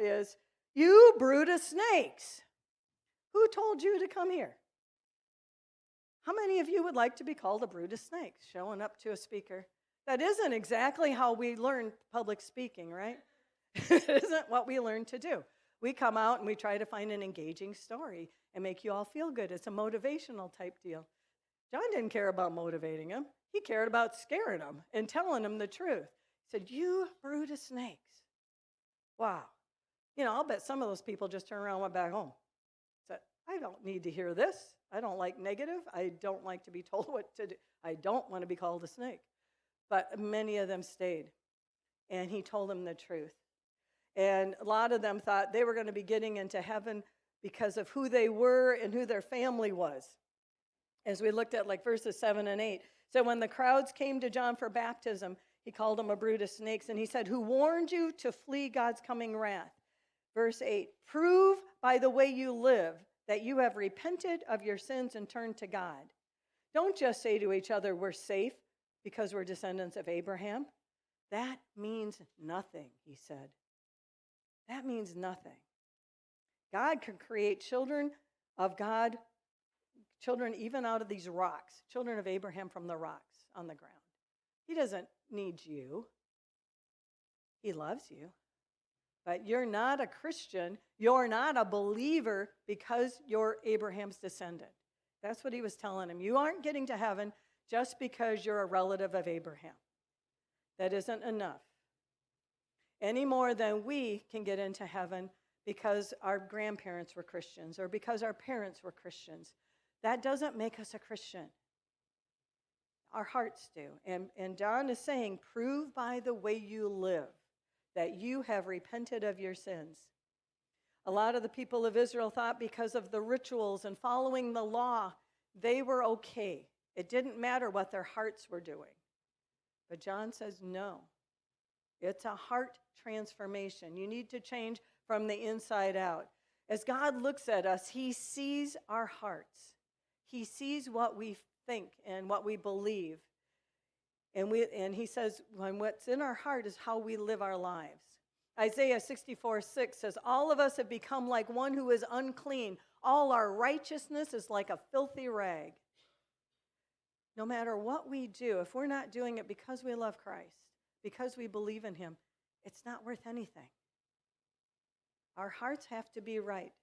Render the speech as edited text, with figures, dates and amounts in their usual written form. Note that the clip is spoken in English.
is, "You brood of snakes. Who told you to come here?" How many of you would like to be called a brood of snakes, showing up to a speaker? That isn't exactly how we learn public speaking, right? It isn't what we learn to do. We come out and we try to find an engaging story and make you all feel good. It's a motivational type deal. John didn't care about motivating him. He cared about scaring him and telling him the truth. He said, "You brood of snakes." Wow. I'll bet some of those people just turned around and went back home. Said, "I don't need to hear this. I don't like negative. I don't like to be told what to do. I don't want to be called a snake." But many of them stayed, and he told them the truth. And a lot of them thought they were going to be getting into heaven because of who they were and who their family was. As we looked at like verses 7 and 8. So when the crowds came to John for baptism, he called them a brood of snakes, and he said, "Who warned you to flee God's coming wrath?" Verse 8, "Prove by the way you live that you have repented of your sins and turned to God. Don't just say to each other, 'We're safe because we're descendants of Abraham.' That means nothing," he said. That means nothing. God can create children of God, children even out of these rocks, children of Abraham from the rocks on the ground. He doesn't need you. He loves you. But you're not a Christian. You're not a believer because you're Abraham's descendant. That's what he was telling him. You aren't getting to heaven just because you're a relative of Abraham. That isn't enough. Any more than we can get into heaven because our grandparents were Christians or because our parents were Christians. That doesn't make us a Christian. Our hearts do. And John is saying, prove by the way you live that you have repented of your sins. A lot of the people of Israel thought because of the rituals and following the law, they were okay. It didn't matter what their hearts were doing. But John says, no. It's a heart transformation. You need to change from the inside out. As God looks at us, he sees our hearts. He sees what we think and what we believe. And he says, when what's in our heart is how we live our lives. Isaiah 64:6 says, all of us have become like one who is unclean. All our righteousness is like a filthy rag. No matter what we do, if we're not doing it because we love Christ, because we believe in him, it's not worth anything. Our hearts have to be right.